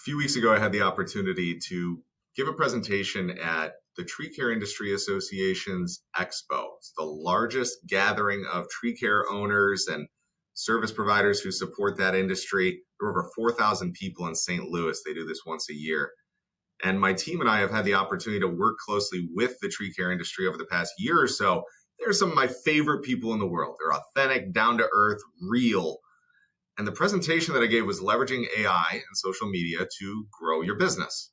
A few weeks ago, I had the opportunity to give a presentation at the Tree Care Industry Association's Expo. It's the largest gathering of tree care owners and service providers who support that industry. There are over 4,000 people in St. Louis. They do this once a year. And my team and I have had the opportunity to work closely with the tree care industry over the past year or so. They're some of my favorite people in the world. They're authentic, down to earth, real. And the presentation that I gave was leveraging AI and social media to grow your business.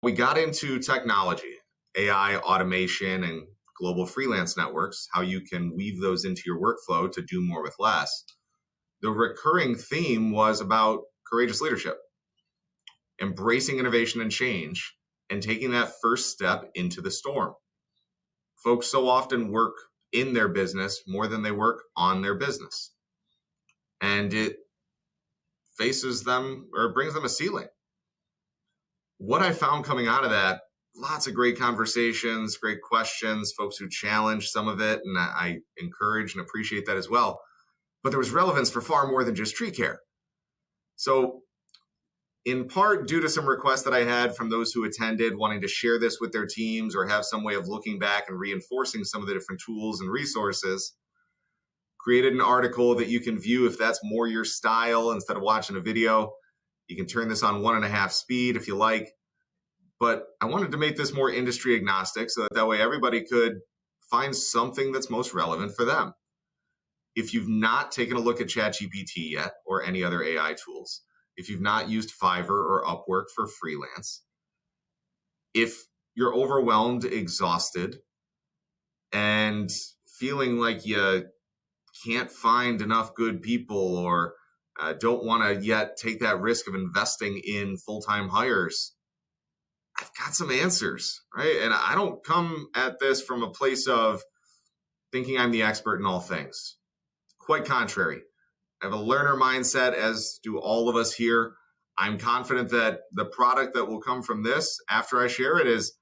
We got into technology, AI, automation, and global freelance networks, how you can weave those into your workflow to do more with less. The recurring theme was about courageous leadership, embracing innovation and change, and taking that first step into the storm. Folks so often work in their business more than they work on their business. And it faces them or brings them a ceiling. What I found coming out of that, lots of great conversations, great questions, folks who challenged some of it, and I encourage and appreciate that as well. But there was relevance for far more than just tree care. So in part due to some requests that I had from those who attended wanting to share this with their teams or have some way of looking back and reinforcing some of the different tools and resources, created an article that you can view if that's more your style instead of watching a video. You can turn this on 1.5 speed if you like. But I wanted to make this more industry agnostic so that way everybody could find something that's most relevant for them. If you've not taken a look at ChatGPT yet or any other AI tools, if you've not used Fiverr or Upwork for freelance, if you're overwhelmed, exhausted, and feeling like you can't find enough good people or don't want to yet take that risk of investing in full-time hires, I've got some answers, right? And I don't come at this from a place of thinking I'm the expert in all things. Quite contrary. I have a learner mindset, as do all of us here. I'm confident that the product that will come from this after I share it is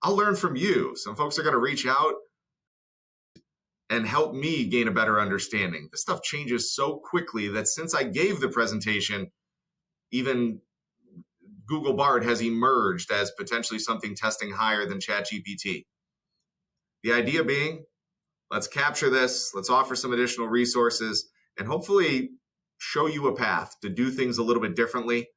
I'll learn from you. Some folks are going to reach out and help me gain a better understanding. This stuff changes so quickly that since I gave the presentation, even Google Bard has emerged as potentially something testing higher than ChatGPT. The idea being, let's capture this, let's offer some additional resources, and hopefully show you a path to do things a little bit differently,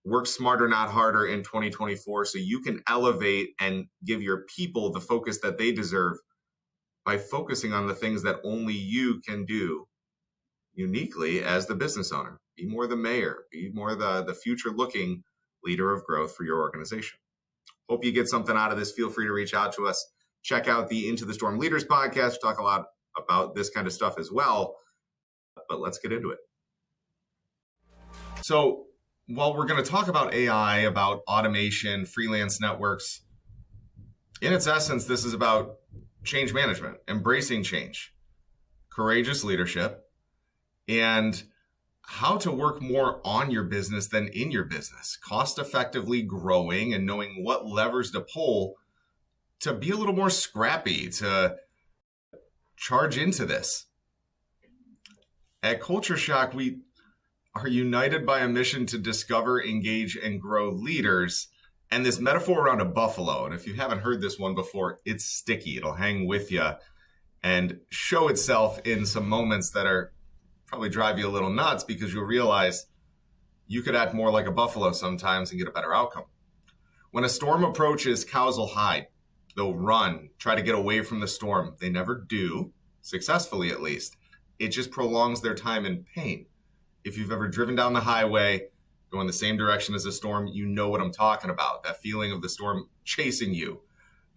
work smarter, not harder in 2024, so you can elevate and give your people the focus that they deserve by focusing on the things that only you can do uniquely as the business owner. Be more the mayor, be more the future-looking leader of growth for your organization. Hope you get something out of this. Feel free to reach out to us. Check out the Into the Storm Leaders podcast. We talk a lot about this kind of stuff as well, but let's get into it. So while we're going to talk about AI, about automation, freelance networks, in its essence, this is about change management, embracing change, courageous leadership, and how to work more on your business than in your business, cost effectively growing and knowing what levers to pull to be a little more scrappy, to charge into this. At Culture Shock, we are united by a mission to discover, engage, and grow leaders. And this metaphor around a buffalo, and if you haven't heard this one before, it's sticky. It'll hang with you and show itself in some moments that are probably drive you a little nuts because you'll realize you could act more like a buffalo sometimes and get a better outcome. When a storm approaches, cows will hide. They'll run, try to get away from the storm. They never do, successfully at least. It just prolongs their time in pain. If you've ever driven down the highway, going the same direction as a storm, you know what I'm talking about. That feeling of the storm chasing you,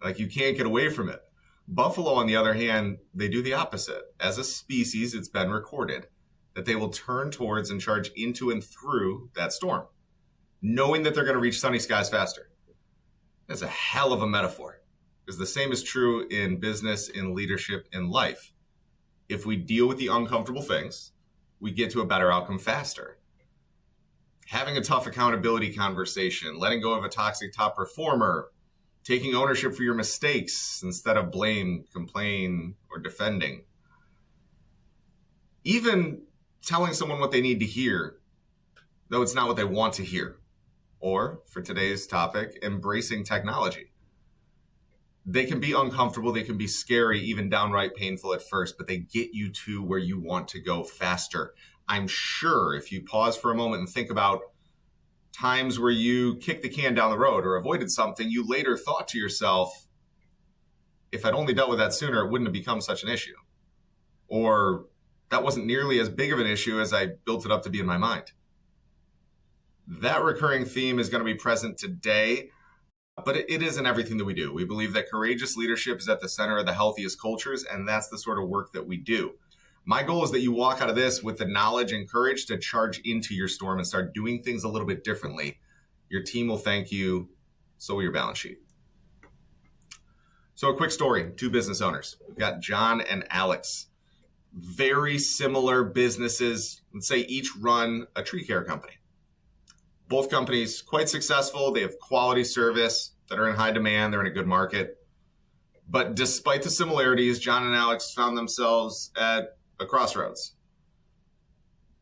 like you can't get away from it. Buffalo, on the other hand, they do the opposite. As a species, it's been recorded that they will turn towards and charge into and through that storm, knowing that they're going to reach sunny skies faster. That's a hell of a metaphor, because the same is true in business, in leadership, in life. If we deal with the uncomfortable things, we get to a better outcome faster. Having a tough accountability conversation, letting go of a toxic top performer, taking ownership for your mistakes instead of blame, complain, or defending. Even telling someone what they need to hear though it's not what they want to hear. Or, for today's topic, embracing technology. They can be uncomfortable, they can be scary, even downright painful at first, but they get you to where you want to go faster. I'm sure if you pause for a moment and think about times where you kicked the can down the road or avoided something, you later thought to yourself, if I'd only dealt with that sooner, it wouldn't have become such an issue. Or that wasn't nearly as big of an issue as I built it up to be in my mind. That recurring theme is going to be present today, but it isn't everything that we do. We believe that courageous leadership is at the center of the healthiest cultures, and that's the sort of work that we do. My goal is that you walk out of this with the knowledge and courage to charge into your storm and start doing things a little bit differently. Your team will thank you, so will your balance sheet. So a quick story, 2 business owners. We've got John and Alex. Very similar businesses, let's say each run a tree care company. Both companies quite successful. They have quality service that are in high demand. They're in a good market. But despite the similarities, John and Alex found themselves at a crossroads.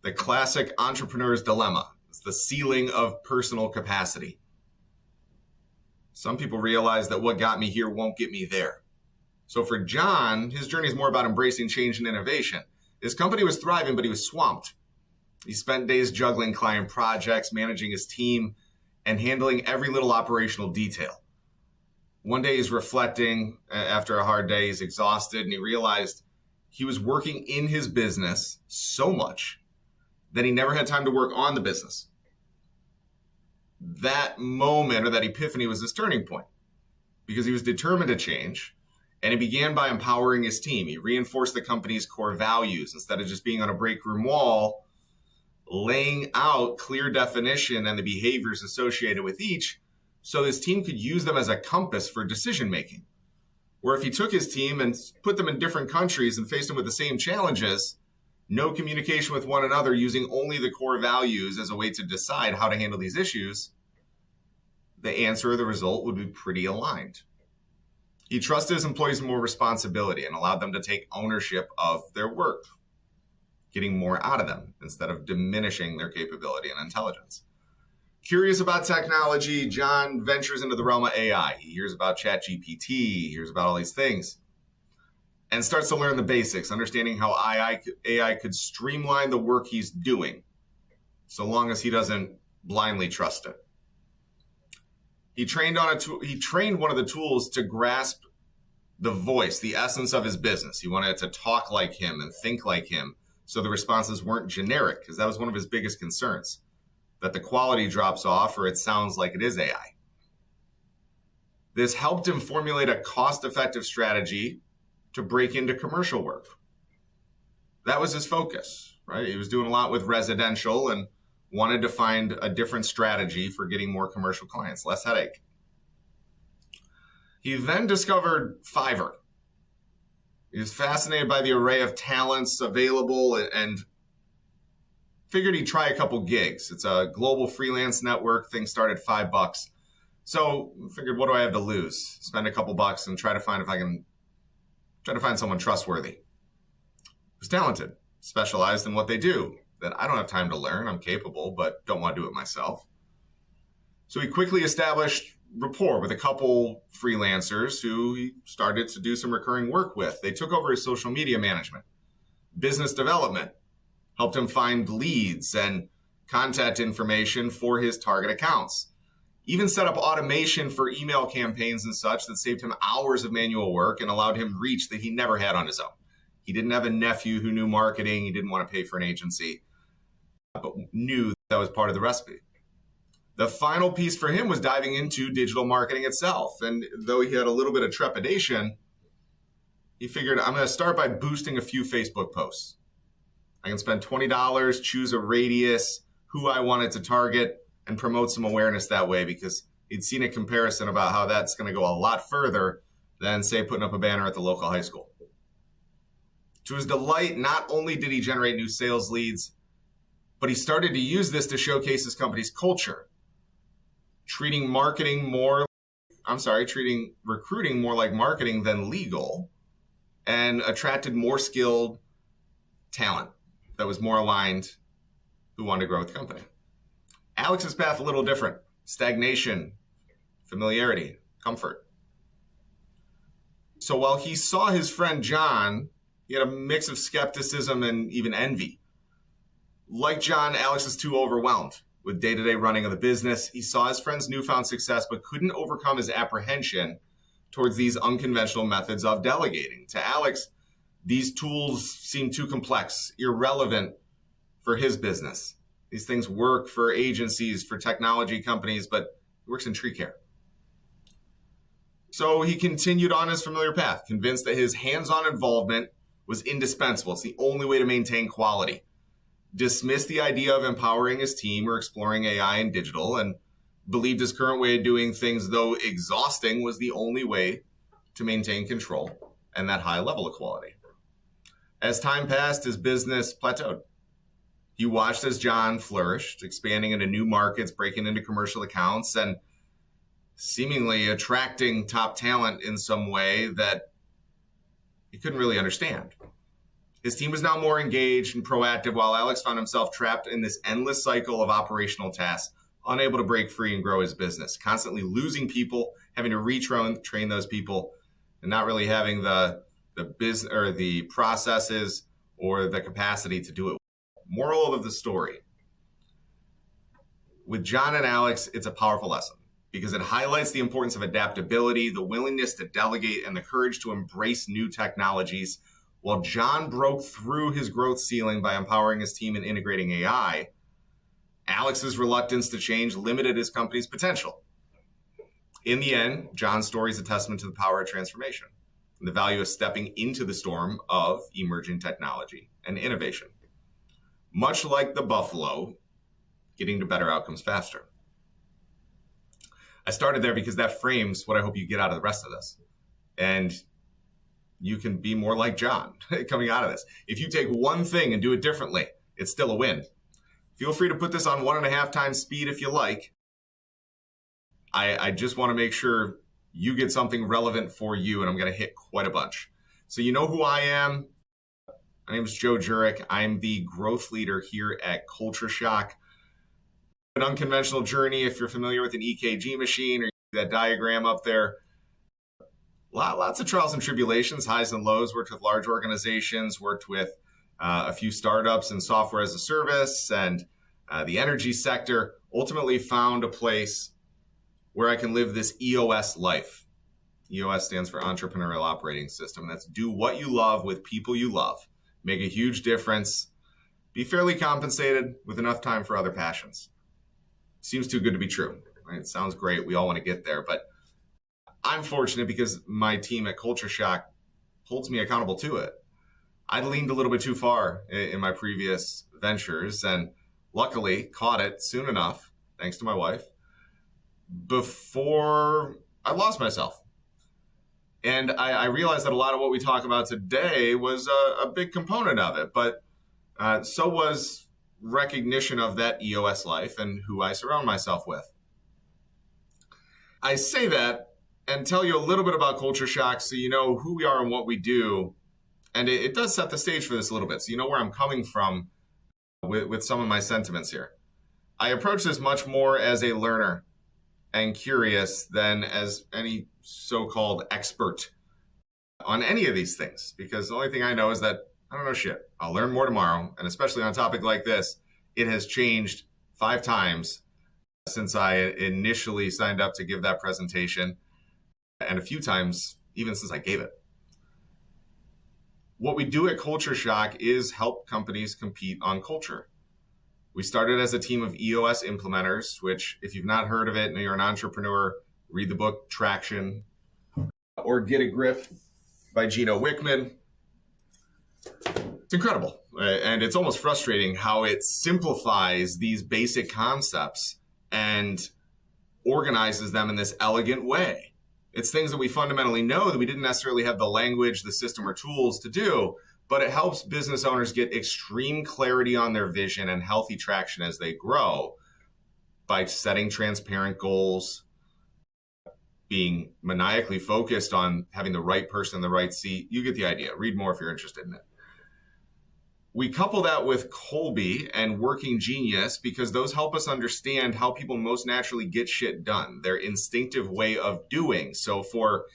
The classic entrepreneur's dilemma is the ceiling of personal capacity. Some people realize that what got me here won't get me there. So for John, his journey is more about embracing change and innovation. His company was thriving, but he was swamped. He spent days juggling client projects, managing his team, and handling every little operational detail. One day he's reflecting after a hard day, he's exhausted, and he realized he was working in his business so much that he never had time to work on the business. That moment or that epiphany was his turning point because he was determined to change, and he began by empowering his team. He reinforced the company's core values instead of just being on a break room wall, laying out clear definition and the behaviors associated with each so his team could use them as a compass for decision making. Where if he took his team and put them in different countries and faced them with the same challenges, no communication with one another, using only the core values as a way to decide how to handle these issues, the answer or the result would be pretty aligned. He trusted his employees more responsibility and allowed them to take ownership of their work, getting more out of them instead of diminishing their capability and intelligence. Curious about technology, John ventures into the realm of AI. He hears about ChatGPT, he hears about all these things, and starts to learn the basics, understanding how AI could streamline the work he's doing, so long as he doesn't blindly trust it. He trained one of the tools to grasp the voice, the essence of his business. He wanted it to talk like him and think like him, so the responses weren't generic, because that was one of his biggest concerns, that the quality drops off or it sounds like it is AI. This helped him formulate a cost-effective strategy to break into commercial work. That was his focus, right? He was doing a lot with residential and wanted to find a different strategy for getting more commercial clients, less headache. He then discovered Fiverr. He was fascinated by the array of talents available and figured he'd try a couple gigs. It's a global freelance network. Things start at $5. So figured, what do I have to lose? Spend a couple bucks and try to find someone trustworthy who's talented, specialized in what they do, that I don't have time to learn. I'm capable, but don't want to do it myself. So he quickly established rapport with a couple freelancers who he started to do some recurring work with. They took over his social media management, business development, helped him find leads and contact information for his target accounts. Even set up automation for email campaigns and such that saved him hours of manual work and allowed him reach that he never had on his own. He didn't have a nephew who knew marketing. He didn't want to pay for an agency, but knew that was part of the recipe. The final piece for him was diving into digital marketing itself. And though he had a little bit of trepidation, he figured, I'm going to start by boosting a few Facebook posts. I can spend $20, choose a radius, who I wanted to target, and promote some awareness that way, because he'd seen a comparison about how that's going to go a lot further than, say, putting up a banner at the local high school. To his delight, not only did he generate new sales leads, but he started to use this to showcase his company's culture, treating recruiting more like marketing than legal, and attracted more skilled talent that was more aligned, who wanted to grow with the company. Alex's path a little different. Stagnation, familiarity, comfort. So while he saw his friend John, he had a mix of skepticism and even envy. Like John, Alex was too overwhelmed with day-to-day running of the business. He saw his friend's newfound success, but couldn't overcome his apprehension towards these unconventional methods of delegating. To Alex, these tools seem too complex, irrelevant for his business. These things work for agencies, for technology companies, but it works in tree care. So he continued on his familiar path, convinced that his hands-on involvement was indispensable. It's the only way to maintain quality. Dismissed the idea of empowering his team or exploring AI and digital, and believed his current way of doing things, though exhausting, was the only way to maintain control and that high level of quality. As time passed, his business plateaued. He watched as John flourished, expanding into new markets, breaking into commercial accounts, and seemingly attracting top talent in some way that he couldn't really understand. His team was now more engaged and proactive, while Alex found himself trapped in this endless cycle of operational tasks, unable to break free and grow his business, constantly losing people, having to retrain those people, and not really having the business or the processes or the capacity to do it. Moral of the story: with John and Alex, it's a powerful lesson because it highlights the importance of adaptability, the willingness to delegate, and the courage to embrace new technologies. While John broke through his growth ceiling by empowering his team and integrating AI, Alex's reluctance to change limited his company's potential. In the end, John's story is a testament to the power of transformation and the value of stepping into the storm of emerging technology and innovation. Much like the buffalo, getting to better outcomes faster. I started there because that frames what I hope you get out of the rest of this. And you can be more like John coming out of this. If you take one thing and do it differently, it's still a win. Feel free to put this on 1.5 times speed if you like. I just want to make sure you get something relevant for you, and I'm going to hit quite a bunch. So you know who I am. My name is Joe Jurek. I'm the growth leader here at Culture Shock. An unconventional journey, if you're familiar with an EKG machine or that diagram up there. Lots of trials and tribulations, highs and lows, worked with large organizations, worked with a few startups and software as a service and the energy sector, ultimately found a place where I can live this EOS life. EOS stands for Entrepreneurial Operating System. That's do what you love with people you love. Make a huge difference. Be fairly compensated with enough time for other passions. Seems too good to be true, right? It sounds great. We all want to get there, but I'm fortunate because my team at Culture Shock holds me accountable to it. I leaned a little bit too far in my previous ventures and luckily caught it soon enough, thanks to my wife, before I lost myself. And I realized that a lot of what we talk about today was a big component of it, but so was recognition of that EOS life and who I surround myself with. I say that and tell you a little bit about Culture Shock so you know who we are and what we do. And it does set the stage for this a little bit, so you know where I'm coming from with some of my sentiments here. I approach this much more as a learner and curious than as any so-called expert on any of these things, because the only thing I know is that I don't know shit. I'll learn more tomorrow, and especially on a topic like this, it has changed 5 times since I initially signed up to give that presentation, and a few times even since I gave it. What we do at Culture Shock is help companies compete on culture. We started as a team of EOS implementers, which if you've not heard of it and you're an entrepreneur, read the book Traction or Get a Grip by Gino Wickman. It's incredible. And it's almost frustrating how it simplifies these basic concepts and organizes them in this elegant way. It's things that we fundamentally know that we didn't necessarily have the language, the system, or tools to do, but it helps business owners get extreme clarity on their vision and healthy traction as they grow by setting transparent goals, being maniacally focused on having the right person in the right seat. You get the idea. Read more if you're interested in it. We couple that with Colby and Working Genius because those help us understand how people most naturally get shit done, their instinctive way of doing. So for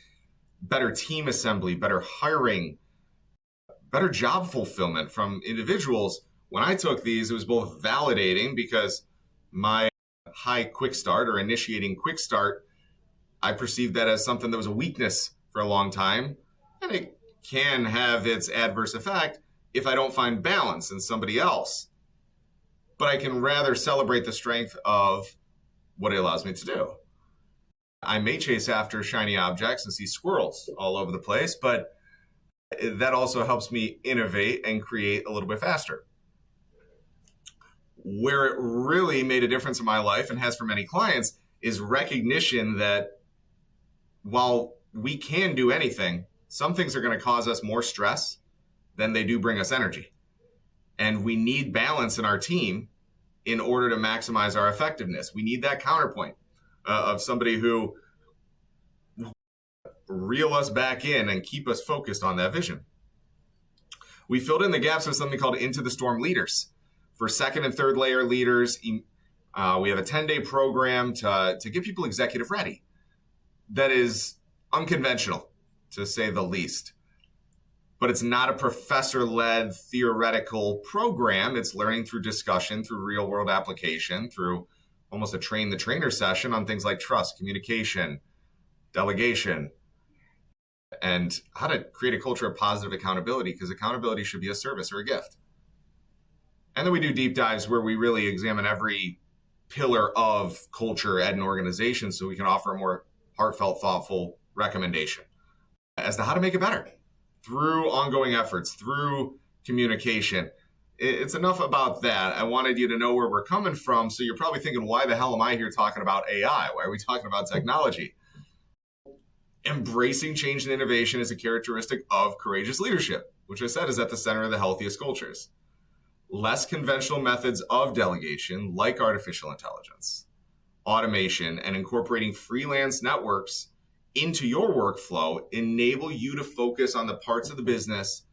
better team assembly, better hiring, better job fulfillment from individuals, when I took these, it was both validating because my high quick start or initiating quick start, I perceived that as something that was a weakness for a long time. And it can have its adverse effect if I don't find balance in somebody else. But I can rather celebrate the strength of what it allows me to do. I may chase after shiny objects and see squirrels all over the place, but that also helps me innovate and create a little bit faster. Where it really made a difference in my life and has for many clients is recognition that while we can do anything, some things are going to cause us more stress than they do bring us energy. And we need balance in our team in order to maximize our effectiveness. We need that counterpoint of somebody who will reel us back in and keep us focused on that vision. We filled in the gaps with something called Into the Storm Leaders. For second and third layer leaders, we have a 10-day program to get people executive ready. That is unconventional, to say the least. But it's not a professor-led theoretical program. It's learning through discussion, through real-world application, through almost a train-the-trainer session on things like trust, communication, delegation, and how to create a culture of positive accountability, because accountability should be a service or a gift. And then we do deep dives where we really examine every pillar of culture at an organization so we can offer a more heartfelt, thoughtful recommendation as to how to make it better through ongoing efforts, through communication. It's enough about that. I wanted you to know where we're coming from. So you're probably thinking, why the hell am I here talking about AI? Why are we talking about technology? Embracing change and innovation is a characteristic of courageous leadership, which I said is at the center of the healthiest cultures. Less conventional methods of delegation, like artificial intelligence, automation, and incorporating freelance networks into your workflow enable you to focus on the parts of the business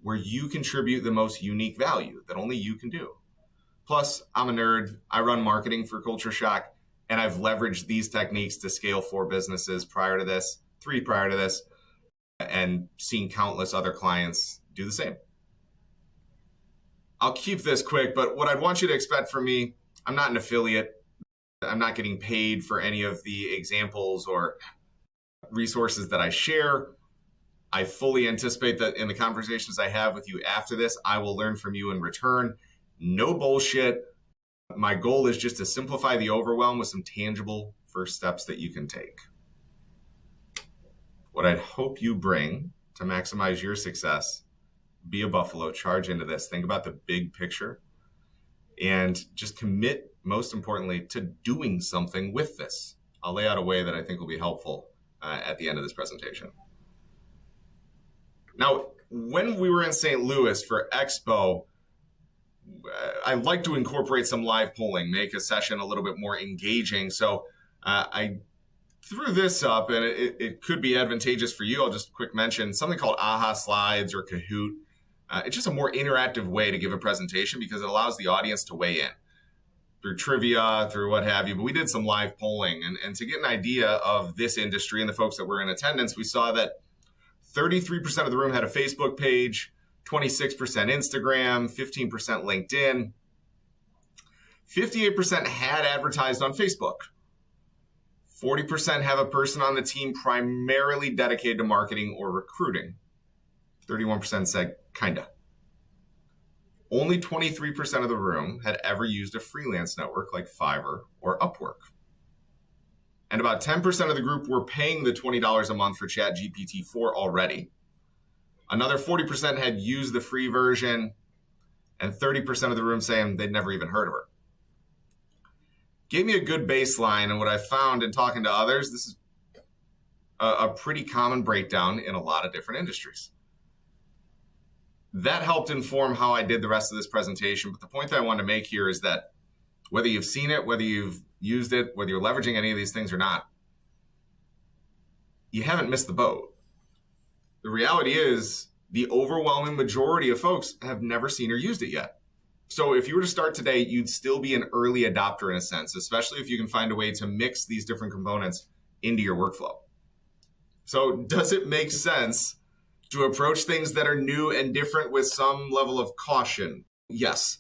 where you contribute the most unique value that only you can do. Plus, I'm a nerd. I run marketing for Culture Shock, and I've leveraged these techniques to scale 4 businesses prior to this, 3 prior to this, and seen countless other clients do the same. I'll keep this quick, but what I'd want you to expect from me, I'm not an affiliate. I'm not getting paid for any of the examples or resources that I share. I fully anticipate that in the conversations I have with you after this, I will learn from you in return. No bullshit. My goal is just to simplify the overwhelm with some tangible first steps that you can take. What I'd hope you bring to maximize your success, be a buffalo, charge into this, think about the big picture, and just commit, most importantly, to doing something with this. I'll lay out a way that I think will be helpful at the end of this presentation. Now, when we were in St. Louis for Expo, I like to incorporate some live polling, make a session a little bit more engaging. So I threw this up, and it could be advantageous for you. I'll just quick mention something called AHA Slides or Kahoot. It's just a more interactive way to give a presentation because it allows the audience to weigh in through trivia, through what have you. But we did some live polling. And to get an idea of this industry and the folks that were in attendance, we saw that 33% of the room had a Facebook page, 26% Instagram, 15% LinkedIn. 58% had advertised on Facebook. 40% have a person on the team primarily dedicated to marketing or recruiting. 31% said kinda. Only 23% of the room had ever used a freelance network like Fiverr or Upwork. And about 10% of the group were paying the $20 a month for ChatGPT-4 already. Another 40% had used the free version, and 30% of the room saying they'd never even heard of her. Gave me a good baseline, and what I found in talking to others, this is a pretty common breakdown in a lot of different industries. That helped inform how I did the rest of this presentation. But the point that I want to make here is that whether you've seen it, whether you've used it, whether you're leveraging any of these things or not, you haven't missed the boat. The reality is The overwhelming majority of folks have never seen or used it yet. So if you were to start today, you'd still be an early adopter in a sense, especially if you can find a way to mix these different components into your workflow. So does it make sense to approach things that are new and different with some level of caution? Yes.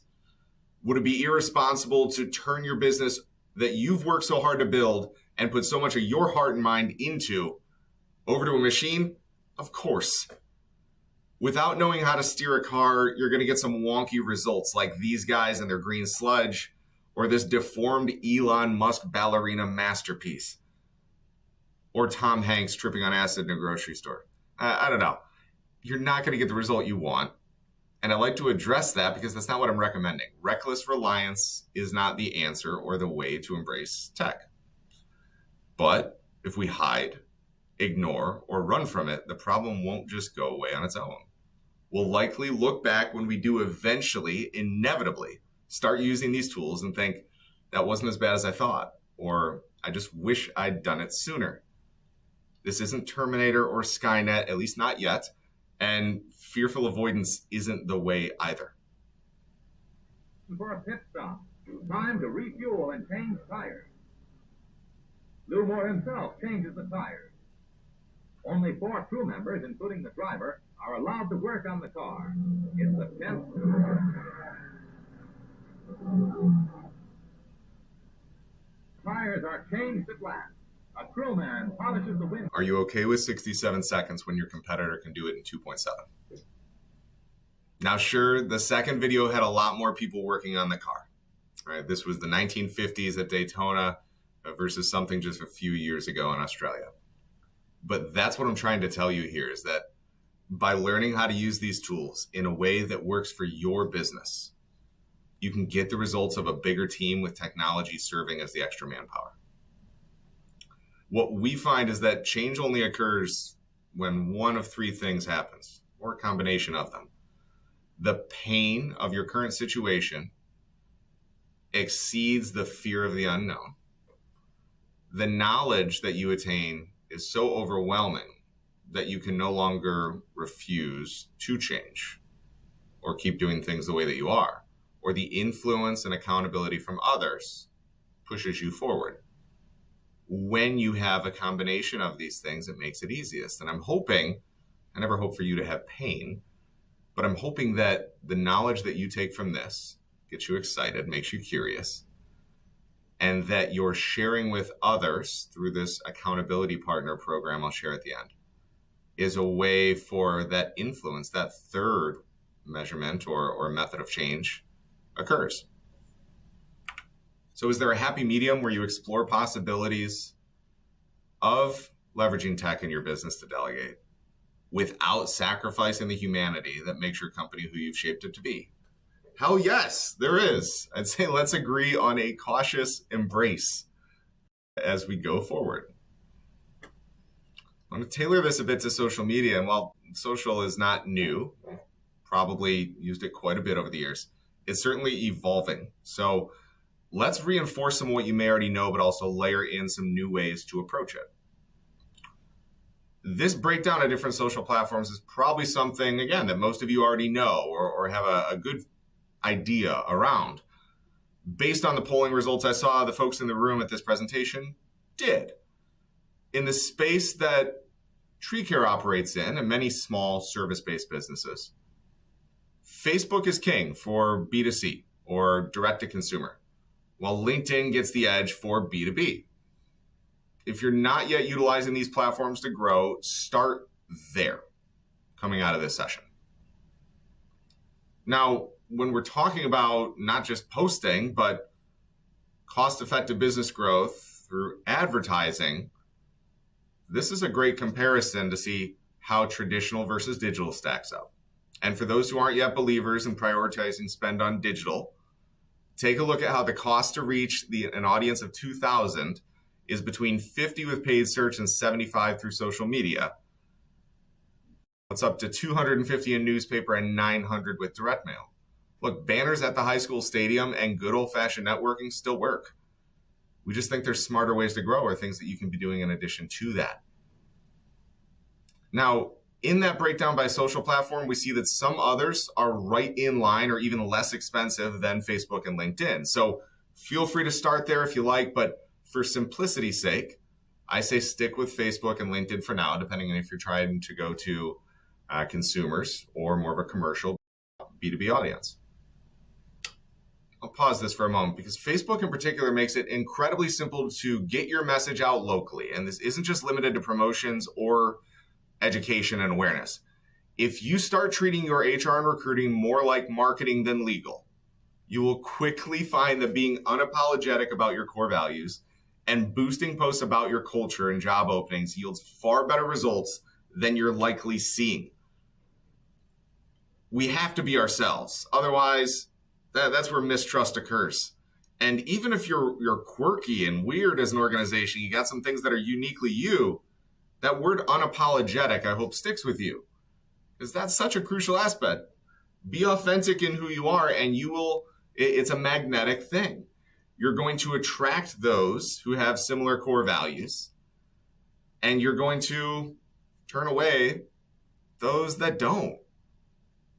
Would it be irresponsible to turn your business that you've worked so hard to build and put so much of your heart and mind into over to a machine? Of course. Without knowing how to steer a car, you're going to get some wonky results like these guys and their green sludge, or this deformed Elon Musk ballerina masterpiece, or Tom Hanks tripping on acid in a grocery store. I don't know. You're not going to get the result you want. And I like to address that because that's not what I'm recommending. Reckless reliance is not the answer or the way to embrace tech. But if we hide, ignore, or run from it, the problem won't just go away on its own. We'll likely look back when we do eventually, inevitably, start using these tools and think, that wasn't as bad as I thought, or I just wish I'd done it sooner. This isn't Terminator or Skynet, at least not yet, and fearful avoidance isn't the way either. For a pit stop, time to refuel and change tires. Lou Moore himself changes the tires. Only 4 crew members, including the driver, are allowed to work on the car. It's the 10th. Tires are changed at last. A crewman polishes the window. Are you okay with 67 seconds when your competitor can do it in 2.7? Now, sure, the second video had a lot more people working on the car. Right? This was the 1950s at Daytona versus something just a few years ago in Australia. But that's what I'm trying to tell you here is that by learning how to use these tools in a way that works for your business, you can get the results of a bigger team with technology serving as the extra manpower. What we find is that change only occurs when one of 3 things happens, or a combination of them. The pain of your current situation exceeds the fear of the unknown. The knowledge that you attain is so overwhelming that you can no longer refuse to change or keep doing things the way that you are, or the influence and accountability from others pushes you forward. When you have a combination of these things, it makes it easiest. And I'm hoping, I never hope for you to have pain, but I'm hoping that the knowledge that you take from this gets you excited, makes you curious, and that you're sharing with others through this accountability partner program I'll share at the end is a way for that influence, that third measurement or method of change occurs. So is there a happy medium where you explore possibilities of leveraging tech in your business to delegate without sacrificing the humanity that makes your company who you've shaped it to be? Hell yes, there is. I'd say let's agree on a cautious embrace as we go forward. I'm going to tailor this a bit to social media. And while social is not new, probably used it quite a bit over the years, it's certainly evolving. So let's reinforce some of what you may already know, but also layer in some new ways to approach it. This breakdown of different social platforms is probably something, again, that most of you already know or have a good idea around. Based on the polling results I saw, the folks in the room at this presentation did. In the space that Tree Care operates in, and many small service-based businesses, Facebook is king for B2C or direct-to-consumer, while LinkedIn gets the edge for B2B. If you're not yet utilizing these platforms to grow, start there coming out of this session. Now, when we're talking about not just posting, but cost-effective business growth through advertising, this is a great comparison to see how traditional versus digital stacks up. And for those who aren't yet believers in prioritizing spend on digital, take a look at how the cost to reach an audience of 2,000 is between 50 with paid search and 75 through social media. It's up to 250 in newspaper and 900 with direct mail. Look, banners at the high school stadium and good old-fashioned networking still work. We just think there's smarter ways to grow or things that you can be doing in addition to that. Now, In that breakdown by social platform, we see that some others are right in line or even less expensive than Facebook and LinkedIn. So feel free to start there if you like, but for simplicity's sake, I say stick with Facebook and LinkedIn for now, depending on if you're trying to go to consumers or more of a commercial B2B audience. I'll pause this for a moment because Facebook in particular makes it incredibly simple to get your message out locally. And this isn't just limited to promotions or education and awareness. If you start treating your HR and recruiting more like marketing than legal, you will quickly find that being unapologetic about your core values and boosting posts about your culture and job openings yields far better results than you're likely seeing. We have to be ourselves. Otherwise, that's where mistrust occurs. And even if you're quirky and weird as an organization, you got some things that are uniquely you, that word unapologetic, I hope, sticks with you. Because that's such a crucial aspect. Be authentic in who you are, and it's a magnetic thing. You're going to attract those who have similar core values, and you're going to turn away those that don't.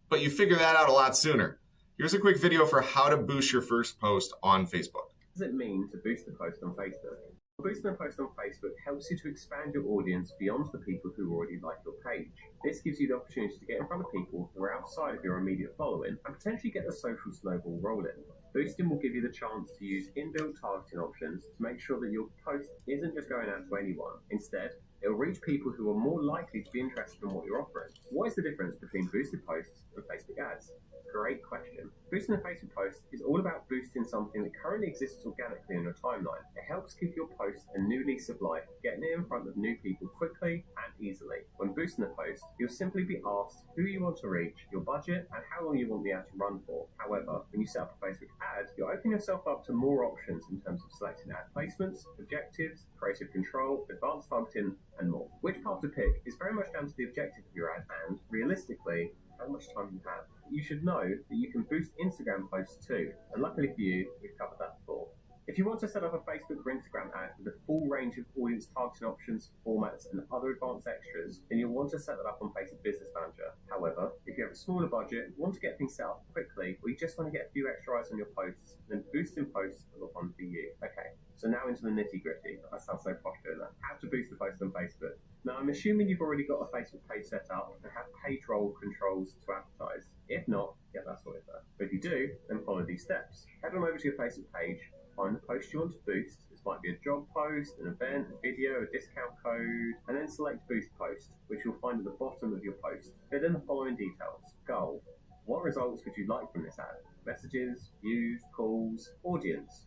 But you figure that out a lot sooner. Here's a quick video for how to boost your first post on Facebook. What does it mean to boost a post on Facebook? Boosting a post on Facebook helps you to expand your audience beyond the people who already like your page. This gives you the opportunity to get in front of people who are outside of your immediate following and potentially get the social snowball rolling. Boosting will give you the chance to use inbuilt targeting options to make sure that your post isn't just going out to anyone. Instead, it will reach people who are more likely to be interested in what you're offering. What is the difference between boosted posts and Facebook ads? Great question. Boosting a Facebook post is all about boosting something that currently exists organically in your timeline. It helps give your post a new lease of life, getting it in front of new people quickly and easily. When boosting a post, you'll simply be asked who you want to reach, your budget, and how long you want the ad to run for. However, when you set up a Facebook ad, you're opening yourself up to more options in terms of selecting ad placements, objectives, creative control, advanced targeting, and more. Which path to pick is very much down to the objective of your ad and, realistically, how much time you have. You should know that you can boost Instagram posts too, and luckily for you, we've covered that before. If you want to set up a Facebook or Instagram ad with a full range of audience targeting options, formats, and other advanced extras, then you'll want to set that up on Facebook Business Manager. However, if you have a smaller budget, want to get things set up quickly, or you just want to get a few extra eyes on your posts, then boosting posts is the one for you. Okay, so now into the nitty gritty. That sounds so posh doing that. How to boost a post on Facebook. Now, I'm assuming you've already got a Facebook page set up and have page role controls to advertise. If not, get that sorted first. But if you do, then follow these steps. Head on over to your Facebook page, find the post you want to boost. This might be a job post, an event, a video, a discount code, and then select Boost Post, which you'll find at the bottom of your post. Fill in the following details. Goal. What results would you like from this ad? Messages, views, calls, audience.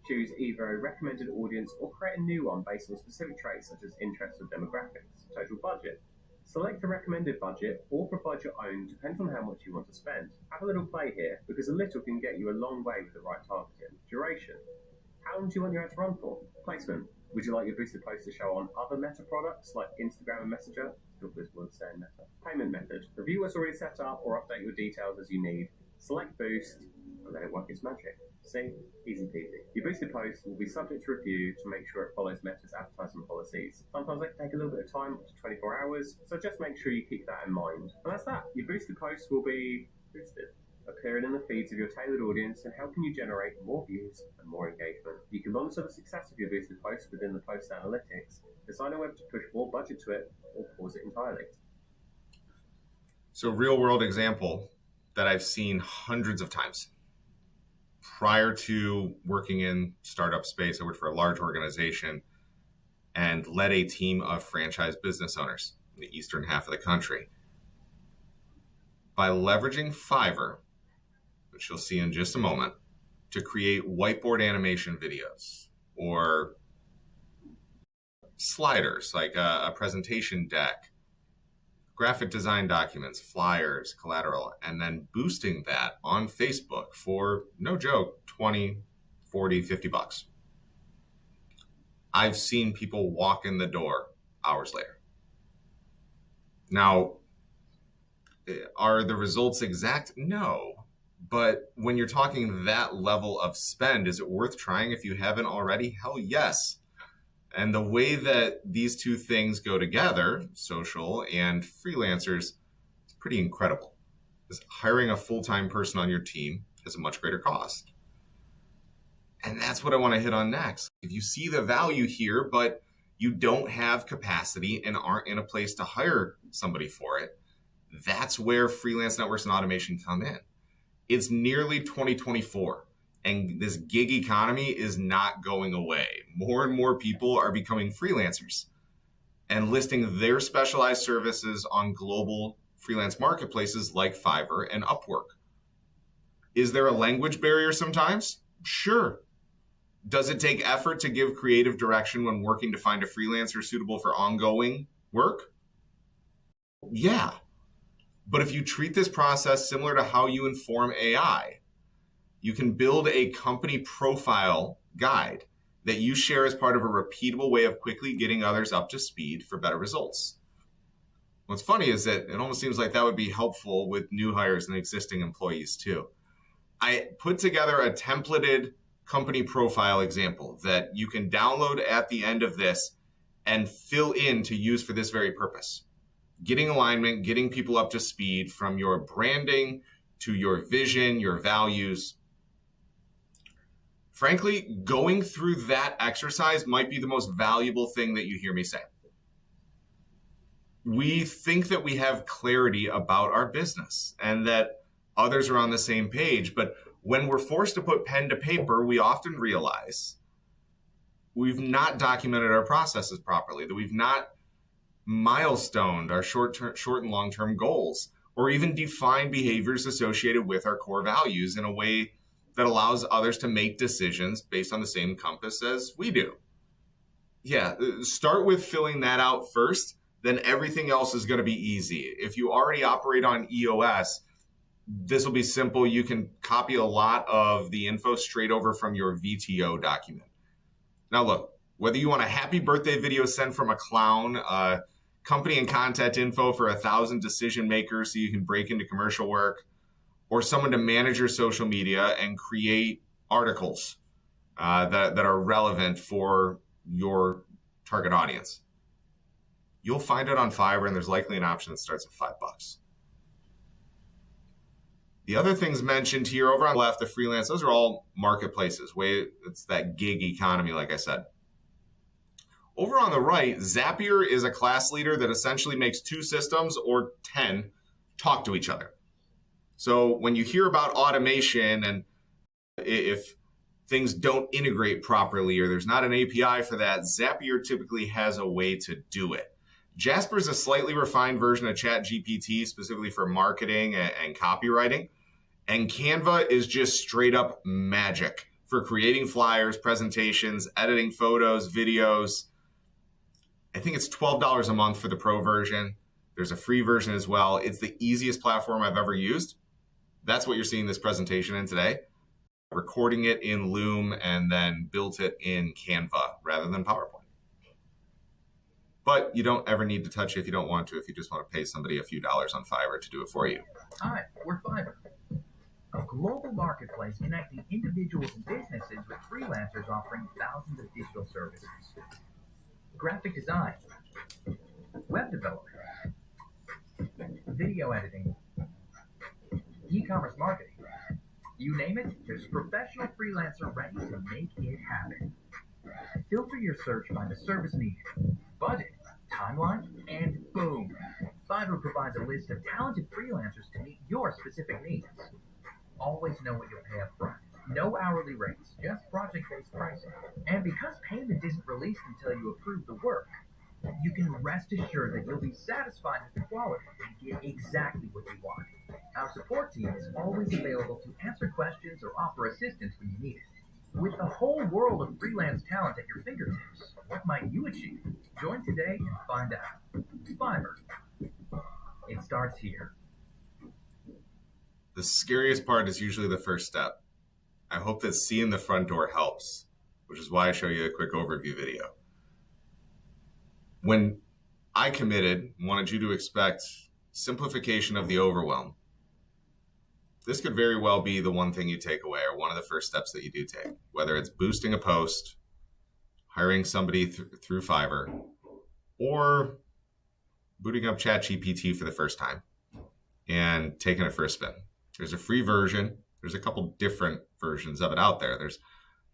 Choose either a recommended audience or create a new one based on specific traits such as interests or demographics. Total budget. Select a recommended budget or provide your own depending on how much you want to spend. Have a little play here because a little can get you a long way with the right targeting. Duration. How long do you want your ad to run for? Placement. Would you like your boosted post to show on other Meta products like Instagram and Messenger? Still visible in saying Meta. Payment method. Review what's already set up or update your details as you need. Select Boost and let it work its magic. See? Easy peasy. Your boosted post will be subject to review to make sure it follows Meta's advertising policies. Sometimes they can take a little bit of time, up to 24 hours, so just make sure you keep that in mind. And that's that. Your boosted post will be boosted, appearing in the feeds of your tailored audience and helping you generate more views and more engagement. You can monitor the success of your boosted post within the post analytics, deciding whether to push more budget to it or pause it entirely. So real world example that I've seen hundreds of times. Prior to working in startup space, I worked for a large organization and led a team of franchise business owners in the eastern half of the country. By leveraging Fiverr, which you'll see in just a moment, to create whiteboard animation videos or sliders like a presentation deck, graphic design documents, flyers, collateral, and then boosting that on Facebook for, no joke, 20, 40, 50 bucks. I've seen people walk in the door hours later. Now, are the results exact? No. But when you're talking that level of spend, is it worth trying if you haven't already? Hell yes. And the way that these two things go together, social and freelancers, is pretty incredible. Because hiring a full-time person on your team has a much greater cost. And that's what I want to hit on next. If you see the value here, but you don't have capacity and aren't in a place to hire somebody for it, that's where freelance networks and automation come in. It's nearly 2024, and this gig economy is not going away. More and more people are becoming freelancers and listing their specialized services on global freelance marketplaces like Fiverr and Upwork. Is there a language barrier sometimes? Sure. Does it take effort to give creative direction when working to find a freelancer suitable for ongoing work? Yeah. But if you treat this process similar to how you inform AI, you can build a company profile guide that you share as part of a repeatable way of quickly getting others up to speed for better results. What's funny is that it almost seems like that would be helpful with new hires and existing employees too. I put together a templated company profile example that you can download at the end of this and fill in to use for this very purpose. Getting alignment, getting people up to speed from your branding to your vision, your values. Frankly, going through that exercise might be the most valuable thing that you hear me say. We think that we have clarity about our business and that others are on the same page, but when we're forced to put pen to paper, we often realize we've not documented our processes properly, that we've not milestoned our short and long-term goals, or even defined behaviors associated with our core values in a way that allows others to make decisions based on the same compass as we do. Yeah, start with filling that out first, then everything else is going to be easy. If you already operate on EOS, this will be simple. You can copy a lot of the info straight over from your VTO document. Now look, whether you want a happy birthday video sent from a clown, company and contact info for 1,000 decision makers so you can break into commercial work, or someone to manage your social media and create articles that are relevant for your target audience. You'll find it on Fiverr, and there's likely an option that starts at $5. The other things mentioned here over on the left, the freelance, those are all marketplaces. It's that gig economy, like I said. Over on the right, Zapier is a class leader that essentially makes two systems or 10 talk to each other. So when you hear about automation and if things don't integrate properly or there's not an API for that, Zapier typically has a way to do it. Jasper is a slightly refined version of ChatGPT specifically for marketing and copywriting. And Canva is just straight up magic for creating flyers, presentations, editing photos, videos. I think it's $12 a month for the pro version. There's a free version as well. It's the easiest platform I've ever used. That's what you're seeing this presentation in today. Recording it in Loom and then built it in Canva rather than PowerPoint. But you don't ever need to touch it if you don't want to, if you just want to pay somebody a few dollars on Fiverr to do it for you. Hi, we're Fiverr, a global marketplace connecting individuals and businesses with freelancers offering thousands of digital services. Graphic design, web development, video editing, e-commerce marketing. You name it, there's a professional freelancer ready to make it happen. Filter your search by the service needed, budget, timeline, and boom. Fiverr provides a list of talented freelancers to meet your specific needs. Always know what you'll pay up front. No hourly rates, just project-based pricing. And because payment isn't released until you approve the work, you can rest assured that you'll be satisfied with the quality and get exactly what you want. Our support team is always available to answer questions or offer assistance when you need it. With the whole world of freelance talent at your fingertips, what might you achieve? Join today and find out. Fiverr. It starts here. The scariest part is usually the first step. I hope that seeing the front door helps, which is why I show you a quick overview video. When I committed, wanted you to expect simplification of the overwhelm, this could very well be the one thing you take away or one of the first steps that you do take, whether it's boosting a post, hiring somebody through Fiverr, or booting up ChatGPT for the first time and taking it for a spin. There's a free version. There's a couple different versions of it out there. There's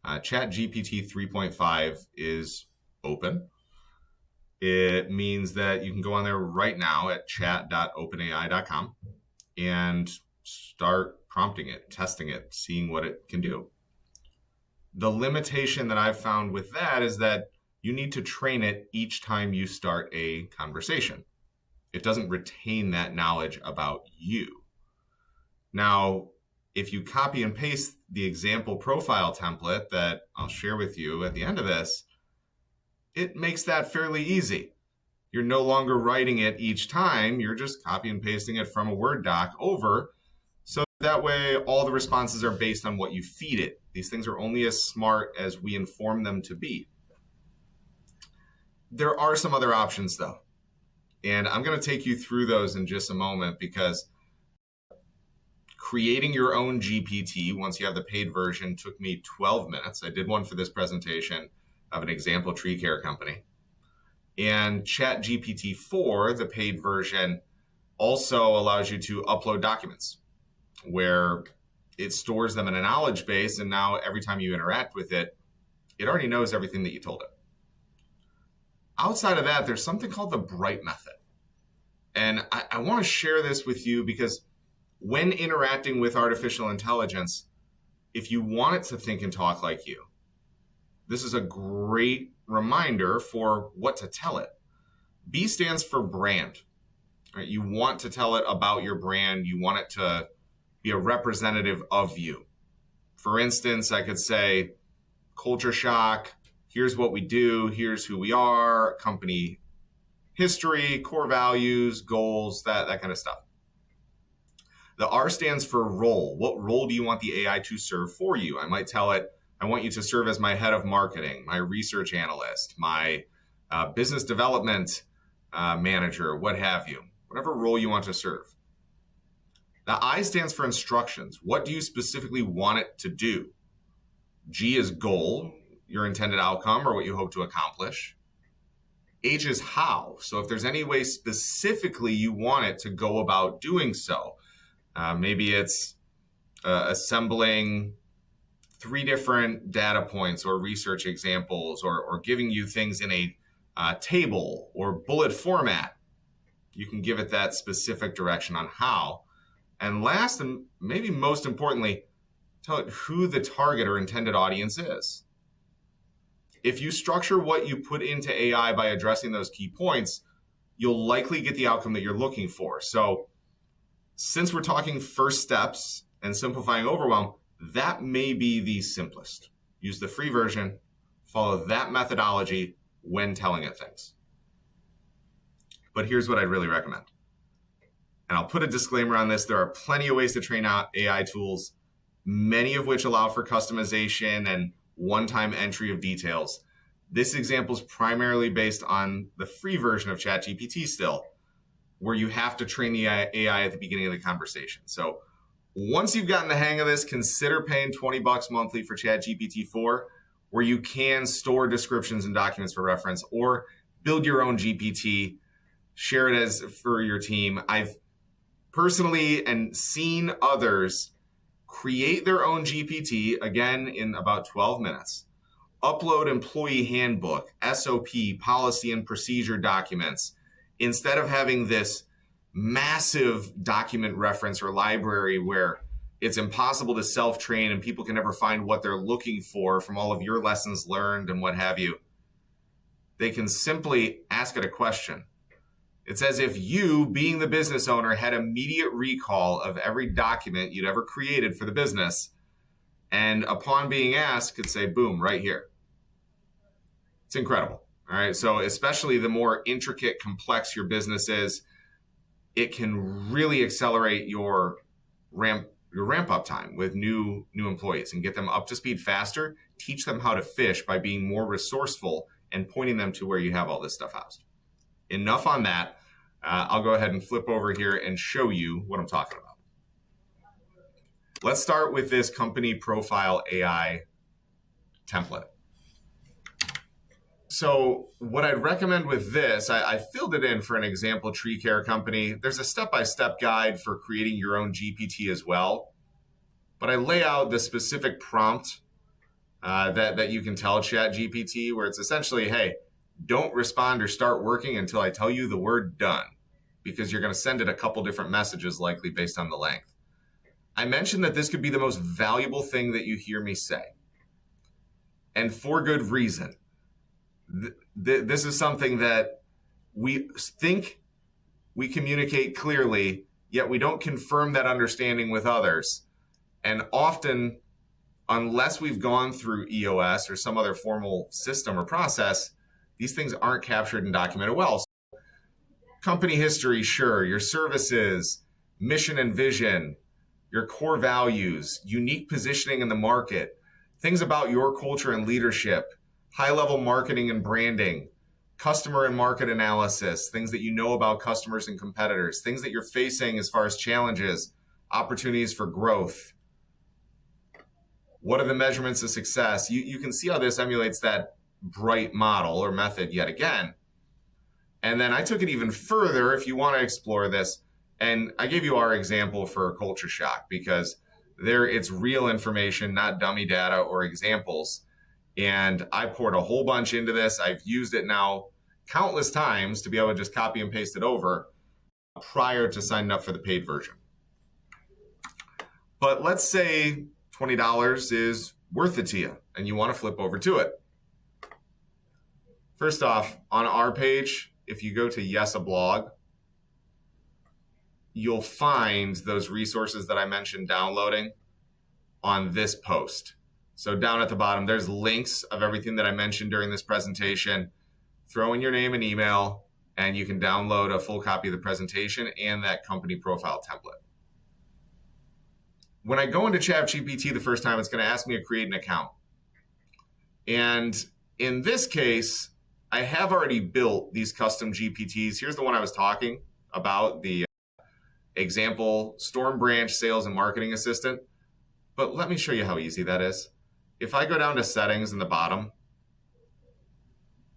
ChatGPT 3.5 is open. It means that you can go on there right now at chat.openai.com and start prompting it, testing it, seeing what it can do. The limitation that I've found with that is that you need to train it each time you start a conversation. It doesn't retain that knowledge about you. Now, if you copy and paste the example profile template that I'll share with you at the end of this, it makes that fairly easy. You're no longer writing it each time, you're just copy and pasting it from a Word doc over. So that way all the responses are based on what you feed it. These things are only as smart as we inform them to be. There are some other options though. And I'm going to take you through those in just a moment, because creating your own GPT, once you have the paid version, took me 12 minutes. I did one for this presentation of an example tree care company. And ChatGPT 4, the paid version, also allows you to upload documents where it stores them in a knowledge base, and now every time you interact with it, it already knows everything that you told it. Outside of that, there's something called the Bright method. And I want to share this with you because when interacting with artificial intelligence, if you want it to think and talk like you, this is a great reminder for what to tell it. B stands for brand. Right? You want to tell it about your brand. You want it to be a representative of you. For instance, I could say, culture shock, here's what we do, here's who we are, company history, core values, goals, that kind of stuff. The R stands for role. What role do you want the AI to serve for you? I might tell it, I want you to serve as my head of marketing, my research analyst, my business development manager, what have you. Whatever role you want to serve. The I stands for instructions. What do you specifically want it to do? G is goal, your intended outcome or what you hope to accomplish. H is how. So if there's any way specifically you want it to go about doing so, maybe it's assembling 3 different data points or research examples, or giving you things in a table or bullet format. You can give it that specific direction on how. And last, and maybe most importantly, tell it who the target or intended audience is. If you structure what you put into AI by addressing those key points, you'll likely get the outcome that you're looking for. So since we're talking first steps and simplifying overwhelm, that may be the simplest. Use the free version, follow that methodology when telling it things. But here's what I'd really recommend. And I'll put a disclaimer on this. There are plenty of ways to train out AI tools, many of which allow for customization and one-time entry of details. This example is primarily based on the free version of ChatGPT still, where you have to train the AI at the beginning of the conversation. So once you've gotten the hang of this, consider paying $20 monthly for ChatGPT 4, where you can store descriptions and documents for reference, or build your own GPT, share it as for your team. I've personally and seen others create their own GPT, again, in about 12 minutes, upload employee handbook, SOP, policy and procedure documents, instead of having this massive document reference or library where it's impossible to self-train and people can never find what they're looking for from all of your lessons learned and what have you. They can simply ask it a question. It's as if you, being the business owner, had immediate recall of every document you'd ever created for the business. And upon being asked, could say, boom, right here. It's incredible. All right. So especially the more intricate, complex your business is, it can really accelerate your ramp up time with new employees and get them up to speed faster, teach them how to fish by being more resourceful and pointing them to where you have all this stuff housed. Enough on that. I'll go ahead and flip over here and show you what I'm talking about. Let's start with this company profile AI template. So what I'd recommend with this, I filled it in for an example tree care company. There's a step-by-step guide for creating your own GPT as well. But I lay out the specific prompt that you can tell ChatGPT, where it's essentially, hey, don't respond or start working until I tell you the word done, because you're going to send it a couple different messages likely based on the length. I mentioned that this could be the most valuable thing that you hear me say, and for good reason. This is something that we think we communicate clearly, yet we don't confirm that understanding with others. And often, unless we've gone through EOS or some other formal system or process, these things aren't captured and documented well. So, company history, sure, your services, mission and vision, your core values, unique positioning in the market, things about your culture and leadership, high-level marketing and branding, customer and market analysis, things that you know about customers and competitors, things that you're facing as far as challenges, opportunities for growth. What are the measurements of success? You can see how this emulates that bright model or method yet again. And then I took it even further if you want to explore this. And I gave you our example for culture shock because it's real information, not dummy data or examples. And I poured a whole bunch into this. I've used it now countless times to be able to just copy and paste it over prior to signing up for the paid version. But let's say $20 is worth it to you and you want to flip over to it. First off, on our page, if you go to Yes, a Blog, you'll find those resources that I mentioned downloading on this post. So down at the bottom, there's links of everything that I mentioned during this presentation. Throw in your name and email, and you can download a full copy of the presentation and that company profile template. When I go into ChatGPT the first time, it's going to ask me to create an account. And in this case, I have already built these custom GPTs. Here's the one I was talking about, the example Storm Branch Sales and Marketing Assistant. But let me show you how easy that is. If I go down to settings in the bottom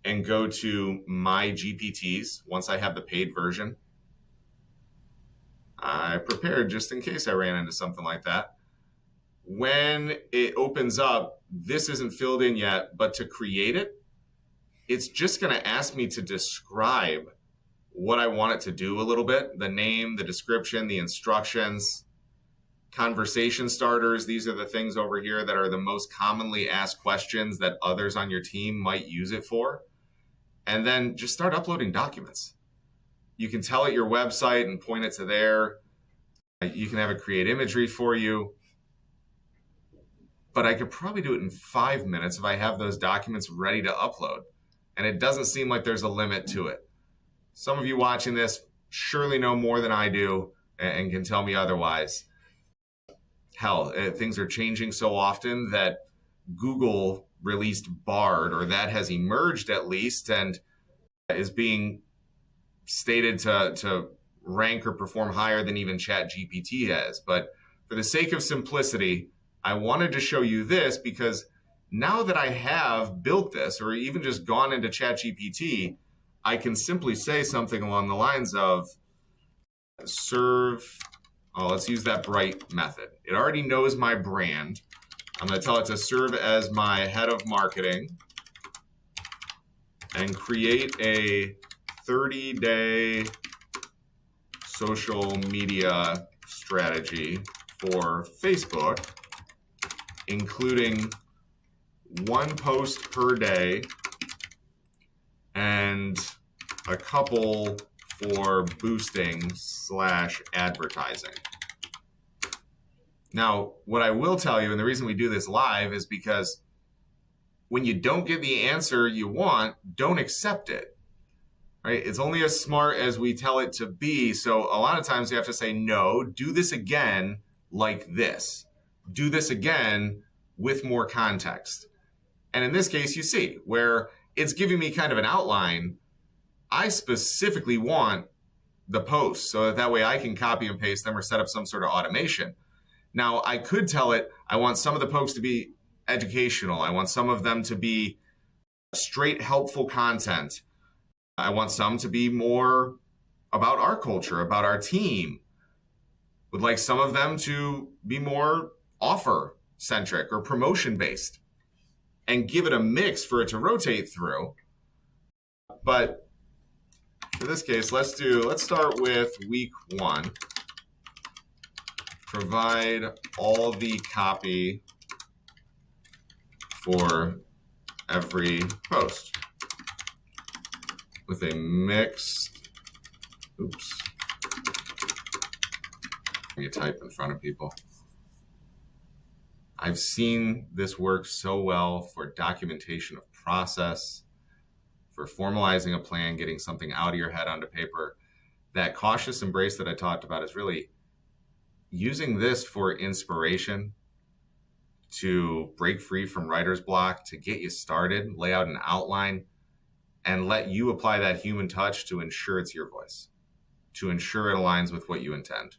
and go to my GPTs, once I have the paid version, I prepared just in case I ran into something like that. When it opens up, this isn't filled in yet, but to create it, it's just going to ask me to describe what I want it to do a little bit, the name, the description, the instructions. Conversation starters, these are the things over here that are the most commonly asked questions that others on your team might use it for. And then just start uploading documents. You can tell it your website and point it to there. You can have it create imagery for you. But I could probably do it in 5 minutes if I have those documents ready to upload. And it doesn't seem like there's a limit to it. Some of you watching this surely know more than I do and can tell me otherwise. Hell, things are changing so often that Google released Bard, or that has emerged at least, and is being stated to rank or perform higher than even ChatGPT has. But for the sake of simplicity, I wanted to show you this because now that I have built this, or even just gone into ChatGPT, I can simply say something along the lines of let's use that bright method. It already knows my brand. I'm going to tell it to serve as my head of marketing and create a 30-day social media strategy for Facebook, including 1 post per day and a couple for boosting/advertising. Now, what I will tell you, and the reason we do this live, is because when you don't get the answer you want, don't accept it. Right? It's only as smart as we tell it to be. So a lot of times you have to say, no, do this again like this. Do this again with more context. And in this case, you see where it's giving me kind of an outline. I specifically want the posts so that way I can copy and paste them or set up some sort of automation. Now, I could tell it I want some of the posts to be educational. I want some of them to be straight helpful content. I want some to be more about our culture, about our team. Would like some of them to be more offer centric or promotion based, and give it a mix for it to rotate through. But for this case, let's start with week 1. Provide all the copy for every post with a mixed, you type in front of people. I've seen this work so well for documentation of process, for formalizing a plan, getting something out of your head onto paper. That cautious embrace that I talked about is really using this for inspiration, to break free from writer's block, to get you started, lay out an outline, and let you apply that human touch to ensure it's your voice, to ensure it aligns with what you intend.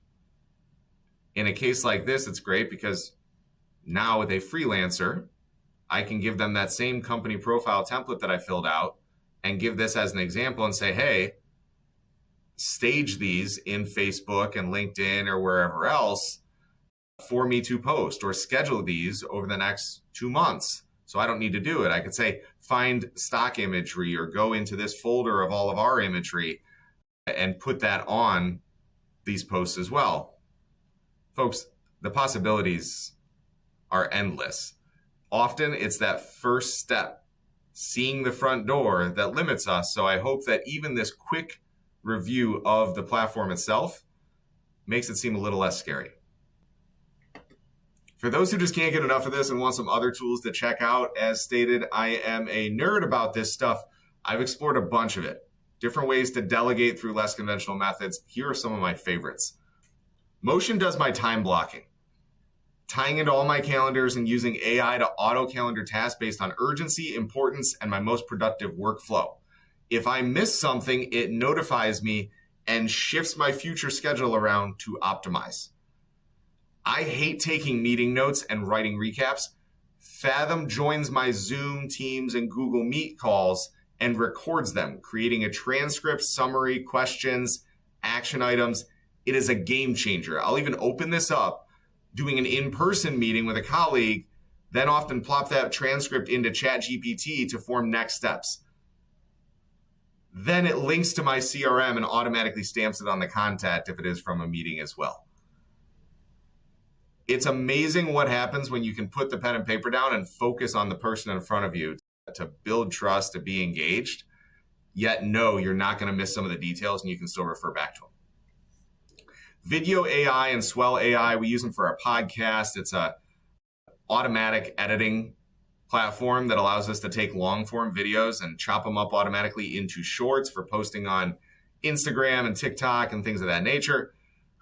In a case like this, it's great because now with a freelancer, I can give them that same company profile template that I filled out and give this as an example and say, hey, stage these in Facebook and LinkedIn or wherever else for me to post, or schedule these over the next 2 months. So I don't need to do it. I could say, find stock imagery or go into this folder of all of our imagery and put that on these posts as well. Folks, the possibilities are endless. Often it's that first step, seeing the front door, that limits us. So I hope that even this quick review of the platform itself makes it seem a little less scary. For those who just can't get enough of this and want some other tools to check out, as stated, I am a nerd about this stuff. I've explored a bunch of it. Different ways to delegate through less conventional methods. Here are some of my favorites. Motion does my time blocking, tying into all my calendars and using AI to auto-calendar tasks based on urgency, importance, and my most productive workflow. If I miss something, it notifies me and shifts my future schedule around to optimize. I hate taking meeting notes and writing recaps. Fathom joins my Zoom, Teams, and Google Meet calls and records them, creating a transcript, summary, questions, action items. It is a game changer. I'll even open this up, doing an in-person meeting with a colleague, then often plop that transcript into ChatGPT to form next steps. Then it links to my CRM and automatically stamps it on the contact if it is from a meeting as well. It's amazing what happens when you can put the pen and paper down and focus on the person in front of you to build trust, to be engaged, yet know you're not going to miss some of the details and you can still refer back to them. Video AI and Swell AI, we use them for our podcast. It's a automatic editing platform that allows us to take long form videos and chop them up automatically into shorts for posting on Instagram and TikTok and things of that nature.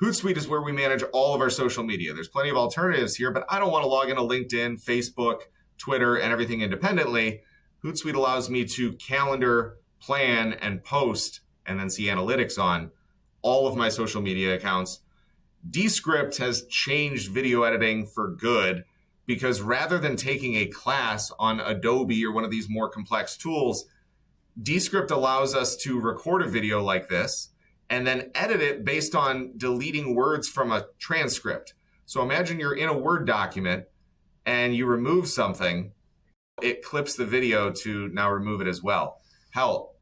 Hootsuite is where we manage all of our social media. There's plenty of alternatives here, but I don't want to log into LinkedIn, Facebook, Twitter, and everything independently. Hootsuite allows me to calendar, plan, and post, and then see analytics on all of my social media accounts. Descript has changed video editing for good, because rather than taking a class on Adobe or one of these more complex tools, Descript allows us to record a video like this and then edit it based on deleting words from a transcript. So imagine you're in a Word document and you remove something, it clips the video to now remove it as well. Hell,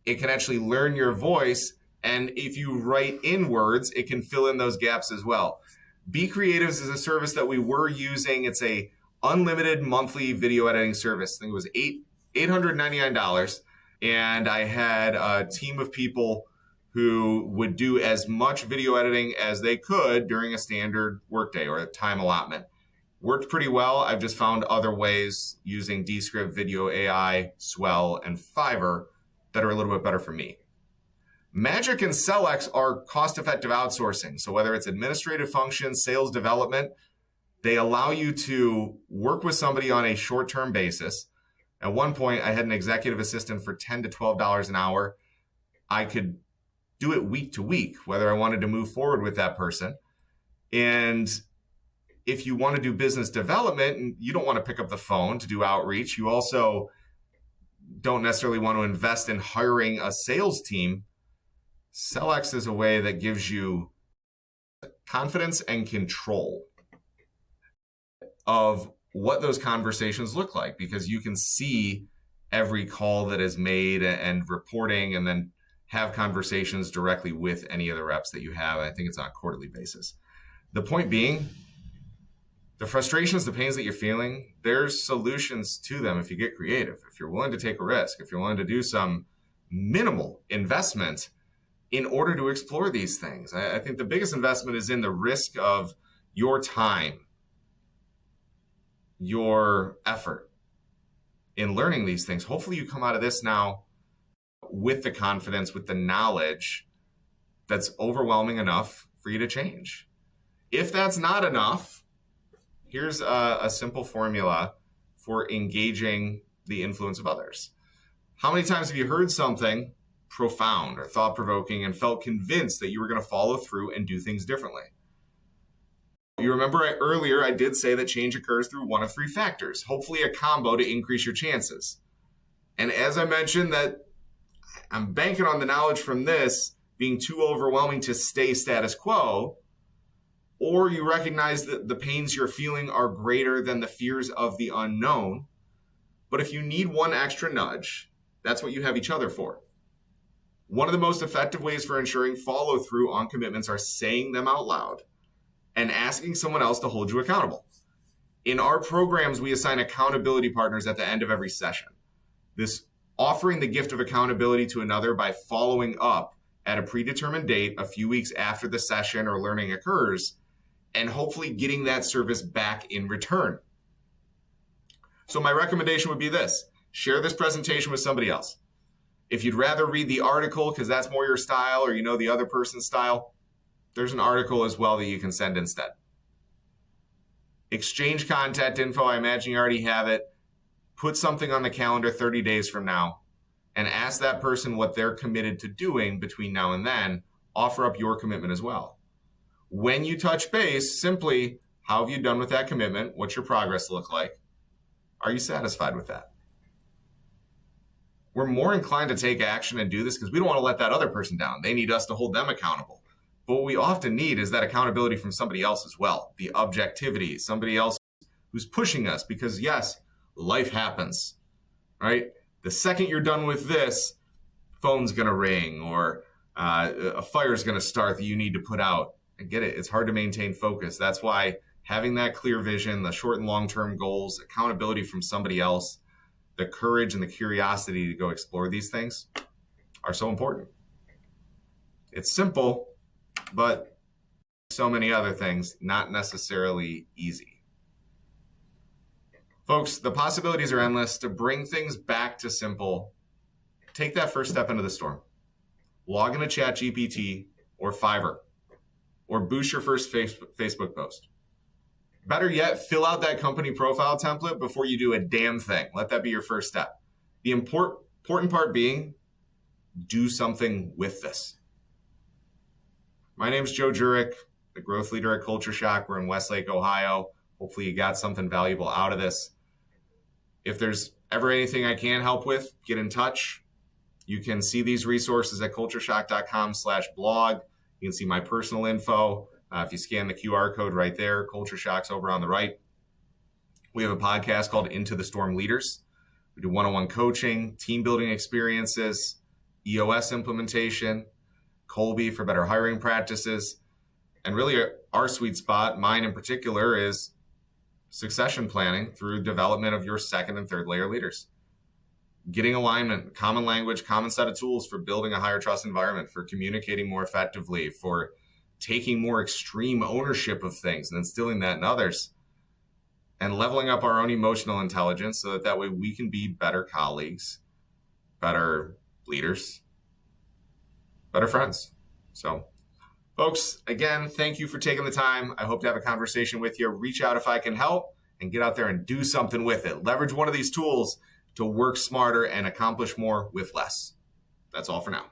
it can actually learn your voice, and if you write in words, it can fill in those gaps as well. Be Creatives is a service that we were using. It's a unlimited monthly video editing service. I think it was $899. And I had a team of people who would do as much video editing as they could during a standard workday or a time allotment. Worked pretty well. I've just found other ways using Descript, Video AI, Swell, and Fiverr that are a little bit better for me. Magic and Sellex are cost-effective outsourcing. So whether it's administrative functions, sales development, they allow you to work with somebody on a short-term basis. At one point, I had an executive assistant for $10 to $12 an hour. I could do it week to week, whether I wanted to move forward with that person. And if you want to do business development and you don't want to pick up the phone to do outreach, you also don't necessarily want to invest in hiring a sales team, SellX is a way that gives you confidence and control of what those conversations look like, because you can see every call that is made and reporting, and then have conversations directly with any of the reps that you have. I think it's on a quarterly basis. The point being, the frustrations, the pains that you're feeling, there's solutions to them if you get creative, if you're willing to take a risk, if you're willing to do some minimal investment in order to explore these things. I think the biggest investment is in the risk of your time, your effort in learning these things. Hopefully you come out of this now with the confidence, with the knowledge that's overwhelming enough for you to change. If that's not enough, here's a simple formula for engaging the influence of others. How many times have you heard something profound or thought-provoking and felt convinced that you were going to follow through and do things differently? You remember earlier I did say that change occurs through one of three factors, hopefully a combo to increase your chances. And as I mentioned, that I'm banking on the knowledge from this being too overwhelming to stay status quo, or you recognize that the pains you're feeling are greater than the fears of the unknown. But if you need one extra nudge, that's what you have each other for. One of the most effective ways for ensuring follow through on commitments are saying them out loud and asking someone else to hold you accountable. In our programs, we assign accountability partners at the end of every session. This offering the gift of accountability to another by following up at a predetermined date a few weeks after the session or learning occurs, and hopefully getting that service back in return. So my recommendation would be this: share this presentation with somebody else. If you'd rather read the article because that's more your style, or you know the other person's style, there's an article as well that you can send instead. Exchange contact info. I imagine you already have it. Put something on the calendar 30 days from now and ask that person what they're committed to doing between now and then. Offer up your commitment as well. When you touch base, simply, how have you done with that commitment? What's your progress look like? Are you satisfied with that? We're more inclined to take action and do this because we don't want to let that other person down. They need us to hold them accountable. But what we often need is that accountability from somebody else as well. The objectivity, somebody else who's pushing us, because yes, life happens, right? The second you're done with this, phone's going to ring, or a fire's going to start that you need to put out. I get it. It's hard to maintain focus. That's why having that clear vision, the short and long-term goals, accountability from somebody else, the courage and the curiosity to go explore these things are so important. It's simple, but so many other things, not necessarily easy. Folks, the possibilities are endless. To bring things back to simple, take that first step into the storm. Log into ChatGPT or Fiverr, or boost your first Facebook post. Better yet, fill out that company profile template before you do a damn thing. Let that be your first step. The important part being, do something with this. My name's Joe Jurek, the growth leader at Culture Shock. We're in Westlake, Ohio. Hopefully you got something valuable out of this. If there's ever anything I can help with, get in touch. You can see these resources at cultureshock.com/blog. You can see my personal info. If you scan the QR code right there, Culture Shock's over on the right. We have a podcast called Into the Storm Leaders. We do one-on-one coaching, team building experiences, EOS implementation, Colby for better hiring practices. And really our sweet spot, mine in particular, is succession planning through development of your second and third layer leaders. Getting alignment, common language, common set of tools for building a higher trust environment, for communicating more effectively, for taking more extreme ownership of things and instilling that in others, and leveling up our own emotional intelligence so that way we can be better colleagues, better leaders, better friends. So, folks, again, thank you for taking the time. I hope to have a conversation with you. Reach out if I can help, and get out there and do something with it. Leverage one of these tools to work smarter and accomplish more with less. That's all for now.